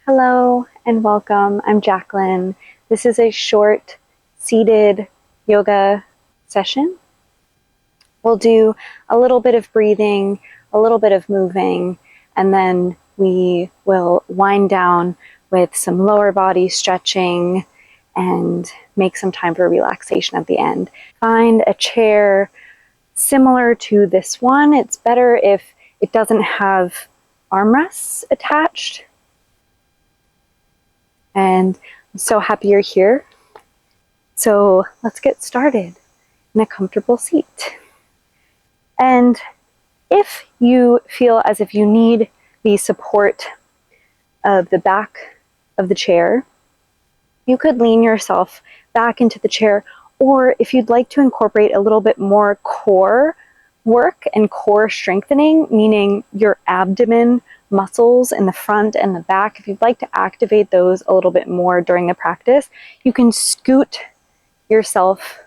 Hello and welcome. I'm Jacqueline. This is a short seated yoga session. We'll do a little bit of breathing, a little bit of moving, and then we will wind down with some lower body stretching and make some time for relaxation at the end. Find a chair similar to this one. It's better if it doesn't have armrests attached. And I'm so happy you're here. So let's get started in a comfortable seat. And if you feel as if you need the support of the back of the chair, you could lean yourself back into the chair, or if you'd like to incorporate a little bit more core work and core strengthening, meaning your abdomen muscles in the front and the back, if you'd like to activate those a little bit more during the practice, you can scoot yourself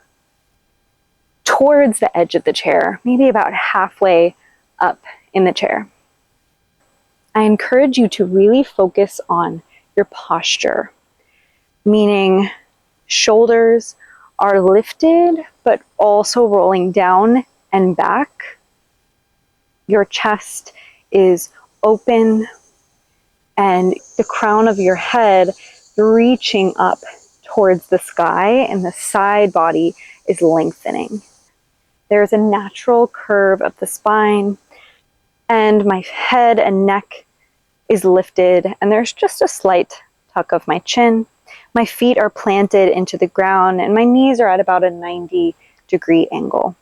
towards the edge of the chair, maybe about halfway up in the chair. I encourage you to really focus on your posture, meaning shoulders are lifted, but also rolling down and back. Your chest is open and the crown of your head reaching up towards the sky, and the side body is lengthening. There's a natural curve of the spine, and my head and neck is lifted, and there's just a slight tuck of my chin. My feet are planted into the ground, and my knees are at about a 90-degree angle.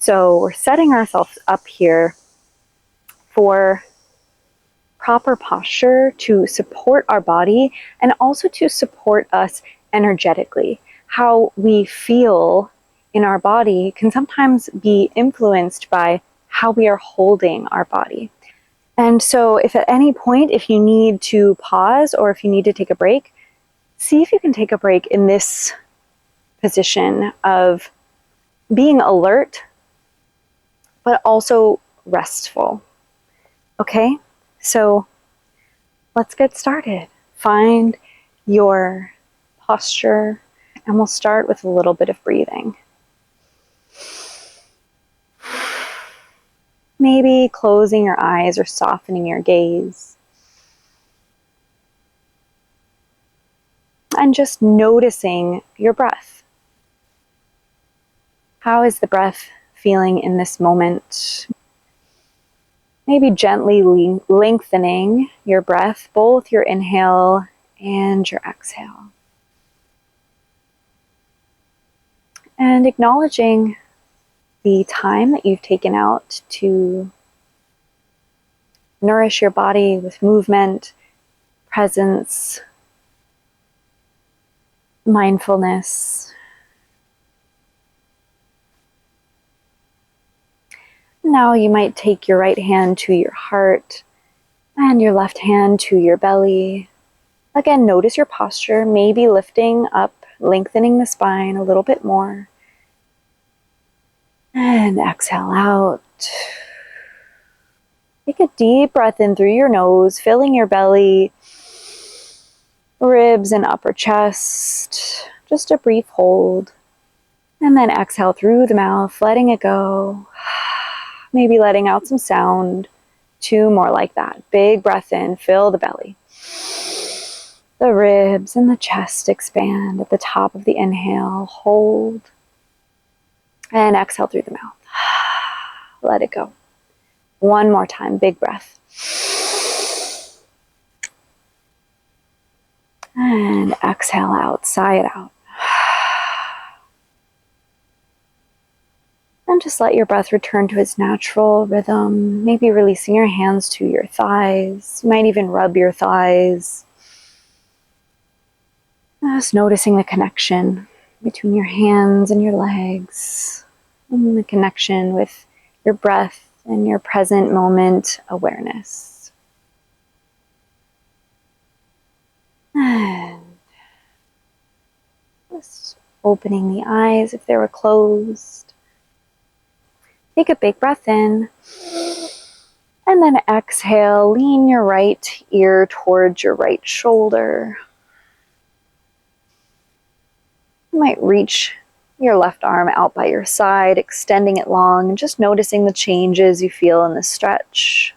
So we're setting ourselves up here for proper posture to support our body and also to support us energetically. How we feel in our body can sometimes be influenced by how we are holding our body. And so if at any point, if you need to pause or if you need to take a break, see if you can take a break in this position of being alert, but also restful. Okay, so let's get started. Find your posture, and we'll start with a little bit of breathing. Maybe closing your eyes or softening your gaze. And just noticing your breath. How is the breath feeling in this moment? Maybe gently lengthening your breath, both your inhale and your exhale. And acknowledging the time that you've taken out to nourish your body with movement, presence, mindfulness. Now you might take your right hand to your heart and your left hand to your belly. Again, notice your posture, maybe lifting up, lengthening the spine a little bit more. And exhale out. Take a deep breath in through your nose, filling your belly, ribs and upper chest. Just a brief hold. And then exhale through the mouth, letting it go. Maybe letting out some sound. 2 more like that. Big breath in, fill the belly. The ribs and the chest expand at the top of the inhale. Hold. And exhale through the mouth. Let it go. 1 more time, big breath. And exhale out, sigh it out. And just let your breath return to its natural rhythm, maybe releasing your hands to your thighs. You might even rub your thighs. Just noticing the connection between your hands and your legs, and the connection with your breath and your present moment awareness. And just opening the eyes if they were closed. Take a big breath in And then exhale, lean your right ear towards your right shoulder. You might reach your left arm out by your side, extending it long, and just noticing the changes you feel in the stretch.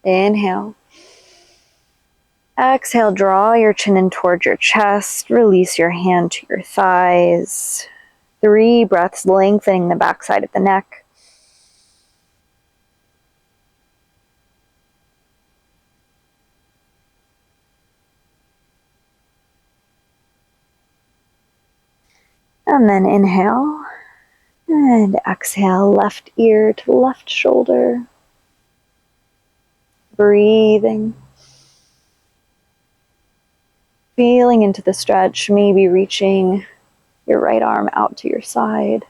Inhale. Exhale, draw your chin in towards your chest. Release your hand to your thighs. 3 breaths, lengthening the backside of the neck. And then inhale. And exhale, left ear to left shoulder. Breathing. Feeling into the stretch, maybe reaching your right arm out to your side.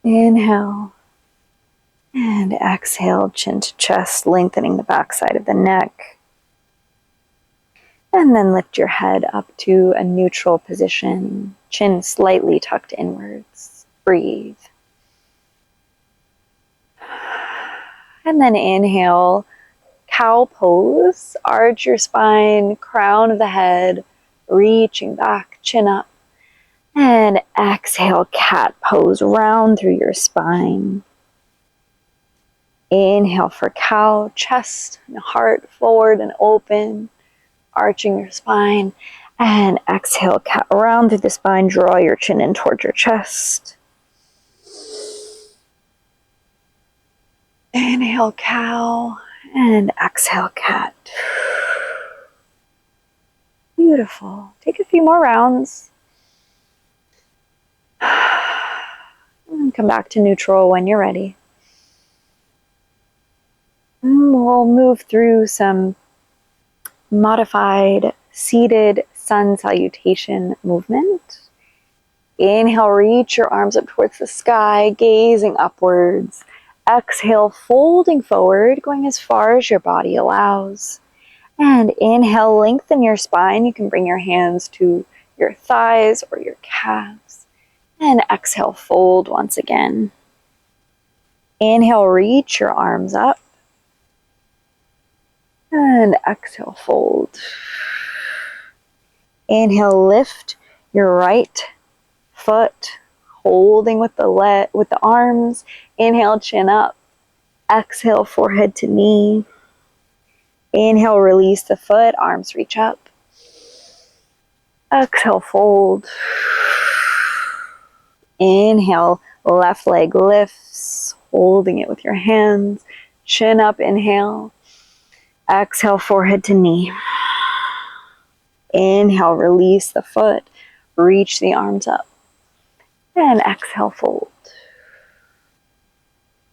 Inhale. And exhale, chin to chest, lengthening the backside of the neck. And then lift your head up to a neutral position, chin slightly tucked inwards. Breathe. And then inhale, cow pose. Arch your spine, crown of the head, reaching back, chin up. And exhale, cat pose, round through your spine. Inhale for cow, chest and heart forward and open, arching your spine. And exhale, cat, around through the spine, draw your chin in towards your chest. Inhale, cow, and exhale, cat. Beautiful. Take a few more rounds. And come back to neutral when you're ready. And we'll move through some modified seated sun salutation movement. Inhale, reach your arms up towards the sky, gazing upwards. Exhale, folding forward, going as far as your body allows. And inhale, lengthen your spine. You can bring your hands to your thighs or your calves. And exhale, fold once again. Inhale, reach your arms up. And exhale, fold. Inhale, lift your right foot, holding with the arms. Inhale, chin up. Exhale, forehead to knee. Inhale, release the foot, arms reach up. Exhale, fold. Inhale, left leg lifts, holding it with your hands. Chin up, inhale. Exhale, forehead to knee. Inhale, release the foot, reach the arms up. And exhale, fold.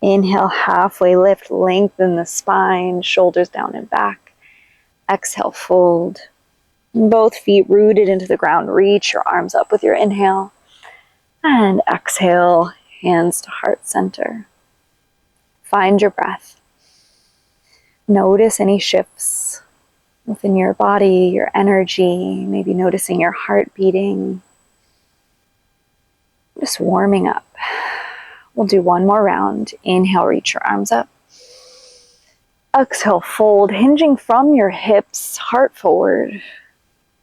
Inhale, halfway lift, lengthen the spine, shoulders down and back. Exhale, fold. Both feet rooted into the ground, reach your arms up with your inhale. And exhale, hands to heart center. Find your breath. Notice any shifts within your body, your energy, maybe noticing your heart beating. Just warming up. We'll do one more round. Inhale, reach your arms up. Exhale, fold, hinging from your hips, heart forward.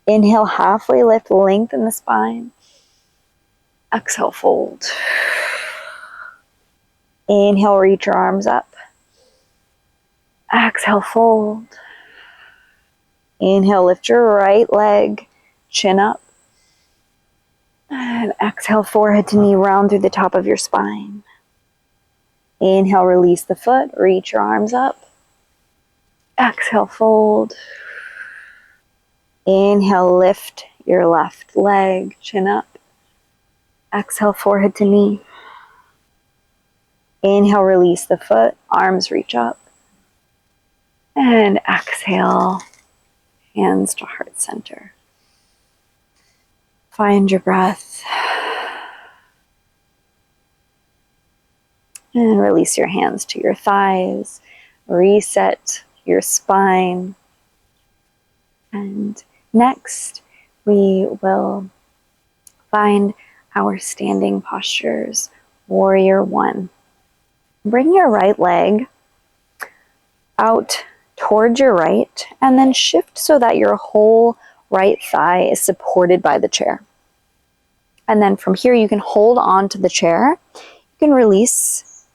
Inhale, halfway lift, lengthen the spine. Exhale, fold. Inhale, reach your arms up. Exhale, fold. Inhale, lift your right leg, chin up. And exhale, forehead to knee, round through the top of your spine. Inhale, release the foot, reach your arms up. Exhale, fold. Inhale, lift your left leg, chin up. Exhale, forehead to knee. Inhale, release the foot, arms reach up. And exhale, hands to heart center. Find your breath. And release your hands to your thighs. reset your spine. And next, we will find our standing postures. Warrior One. Bring your right leg out towards your right, and then shift so that your whole right thigh is supported by the chair. And then from here, you can hold on to the chair. You can release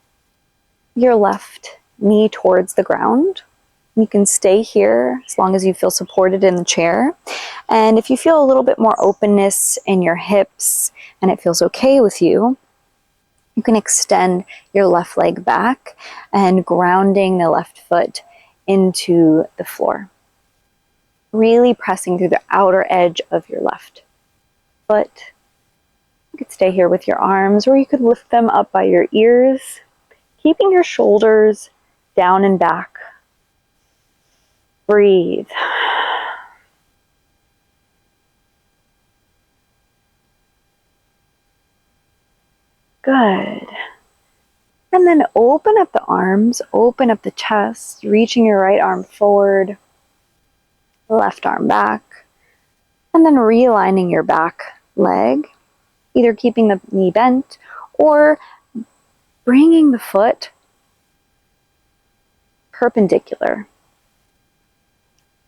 your left knee towards the ground. You can stay here as long as you feel supported in the chair. And if you feel a little bit more openness in your hips and it feels okay with you, you can extend your left leg back and grounding the left foot into the floor. Really pressing through the outer edge of your left foot. You could stay here with your arms, or you could lift them up by your ears, keeping your shoulders down and back. Breathe. Good. And then open up the arms, open up the chest, reaching your right arm forward, left arm back, and then realigning your back leg, either keeping the knee bent or bringing the foot perpendicular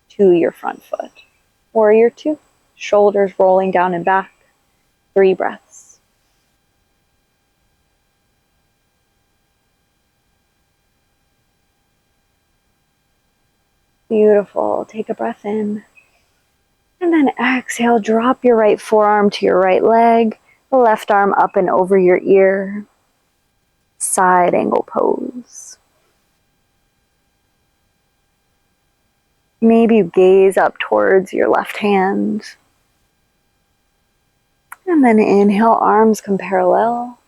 to your front foot. Warrior Two, shoulders rolling down and back, 3 breaths. Beautiful. Take a breath in. And then exhale, drop your right forearm to your right leg, the left arm up and over your ear. Side angle pose. Maybe you gaze up towards your left hand. And then inhale, arms come parallel.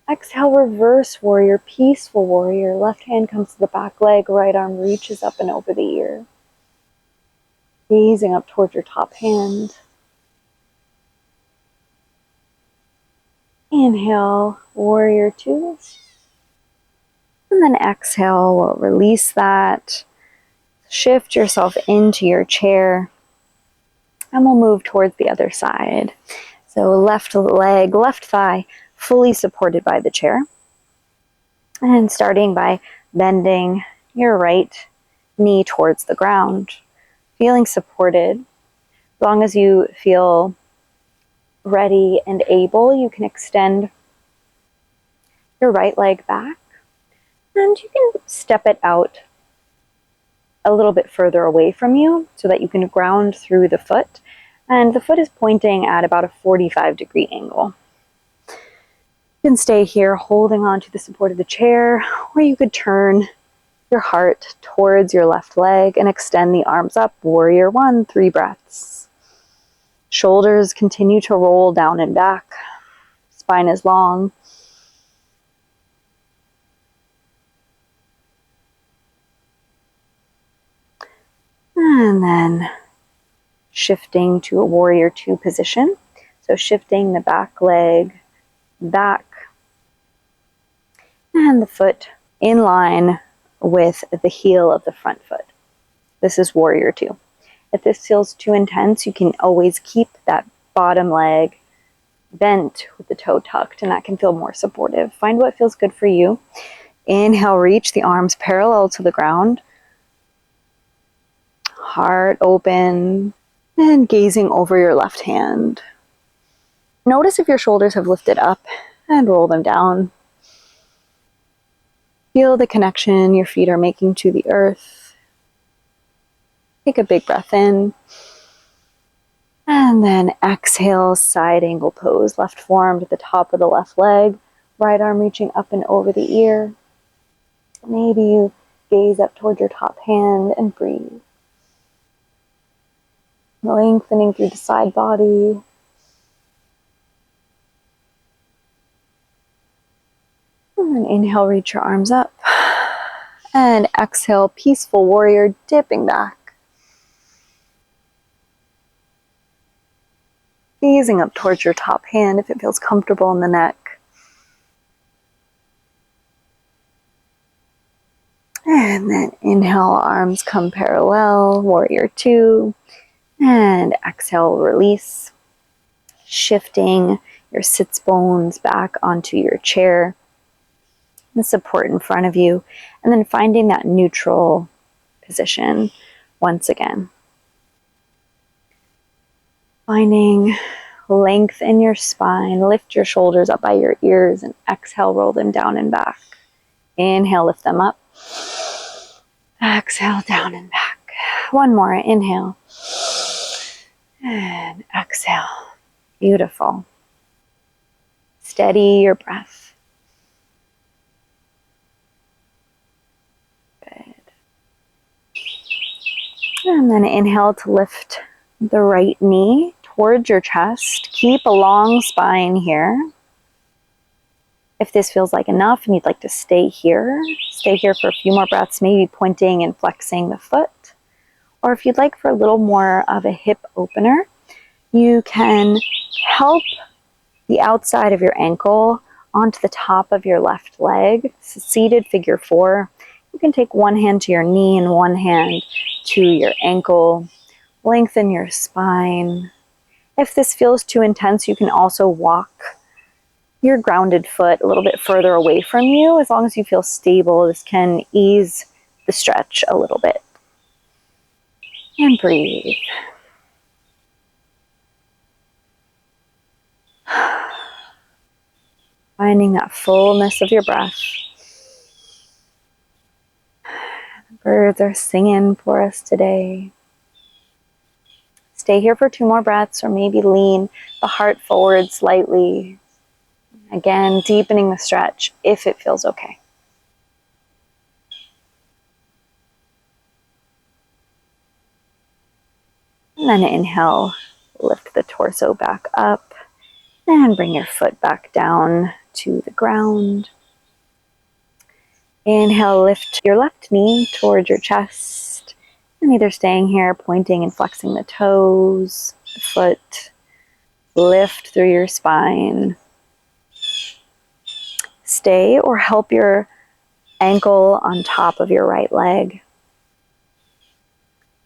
Exhale, reverse warrior, peaceful warrior. Left hand comes to the back leg, right arm reaches up and over the ear. Gazing up towards your top hand. Inhale, warrior two. And then exhale, we'll release that. Shift yourself into your chair. And we'll move towards the other side. So left leg, left thigh, fully supported by the chair. And starting by bending your right knee towards the ground. Feeling supported. As long as you feel ready and able, you can extend your right leg back. And you can step it out a little bit further away from you so that you can ground through the foot. And the foot is pointing at about a 45-degree angle. You can stay here holding on to the support of the chair, or you could turn your heart towards your left leg and extend the arms up. Warrior One, 3 breaths. Shoulders continue to roll down and back. Spine is long. And then shifting to a Warrior Two position. So shifting the back leg back and the foot in line with the heel of the front foot. This is Warrior Two. If this feels too intense, you can always keep that bottom leg bent with the toe tucked, and that can feel more supportive. Find what feels good for you. Inhale, reach the arms parallel to the ground. Heart open and gazing over your left hand. Notice if your shoulders have lifted up and roll them down. Feel the connection your feet are making to the earth. Take a big breath in. And then exhale, side angle pose. Left forearm to the top of the left leg. Right arm reaching up and over the ear. Maybe you gaze up towards your top hand and breathe. Lengthening through the side body. And then inhale, reach your arms up. And exhale, peaceful warrior, dipping back. Gazing up towards your top hand if it feels comfortable in the neck. And And then inhale, arms come parallel, warrior two. And exhale, release. Shifting your sits bones back onto your chair. The support in front of you. And then finding that neutral position once again. Finding length in your spine. Lift your shoulders up by your ears and exhale, roll them down and back. Inhale, lift them up. Exhale, down and back. One more. Inhale. And exhale. Beautiful. Steady your breath. Good. And then inhale to lift the right knee towards your chest. Keep a long spine here. If this feels like enough and you'd like to stay here for a few more breaths, maybe pointing and flexing the foot. Or if you'd like for a little more of a hip opener, you can help the outside of your ankle onto the top of your left leg. Seated figure four. You can take one hand to your knee and one hand to your ankle. Lengthen your spine. If this feels too intense, you can also walk your grounded foot a little bit further away from you. As long as you feel stable, this can ease the stretch a little bit. And breathe. Finding that fullness of your breath. The birds are singing for us today. Stay here for 2 more breaths, or maybe lean the heart forward slightly. Again, deepening the stretch if it feels okay. And then inhale, lift the torso back up and bring your foot back down to the ground. Inhale, lift your left knee towards your chest and either staying here, pointing and flexing the toes, the foot, lift through your spine. Stay or help your ankle on top of your right leg.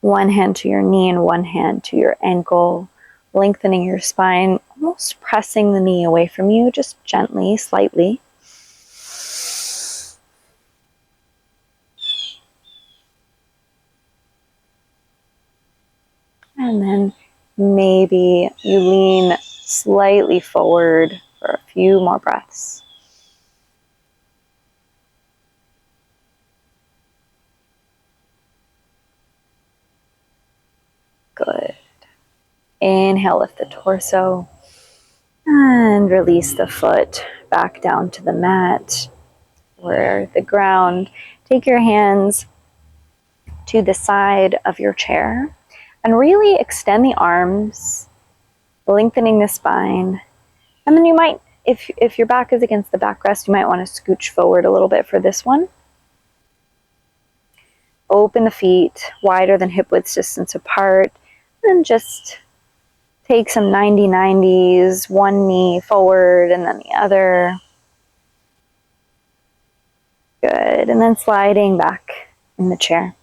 One hand to your knee and one hand to your ankle, lengthening your spine, almost pressing the knee away from you, just gently, slightly. And then maybe you lean slightly forward for a few more breaths. Good. Inhale, lift the torso and release the foot back down to the mat or the ground. Take your hands to the side of your chair and really extend the arms, lengthening the spine. And then you might, if your back is against the backrest, you might want to scooch forward a little bit for this one. Open the feet wider than hip width distance apart, and just take some 90-90s, one knee forward and then the other. Good, and then sliding back in the chair.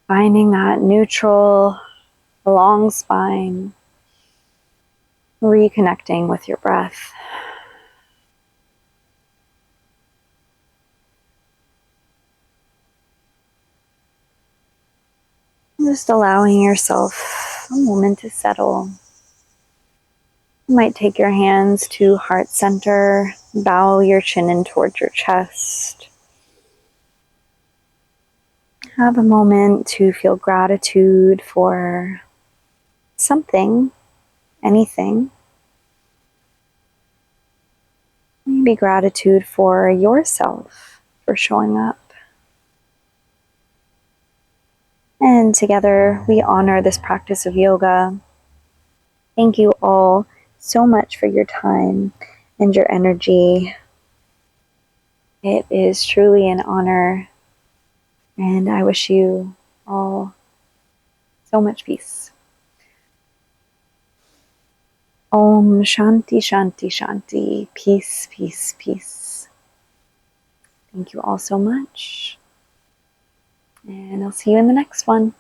Finding that neutral, long spine, reconnecting with your breath. Just allowing yourself a moment to settle. You might take your hands to heart center, bow your chin in towards your chest. Have a moment to feel gratitude for something, anything. Maybe gratitude for yourself for showing up. And together we honor this practice of yoga. Thank you all so much for your time and your energy. It is truly an honor, and I wish you all so much peace. Om Shanti Shanti Shanti. Peace, peace, peace. Thank you all so much. And I'll see you in the next one.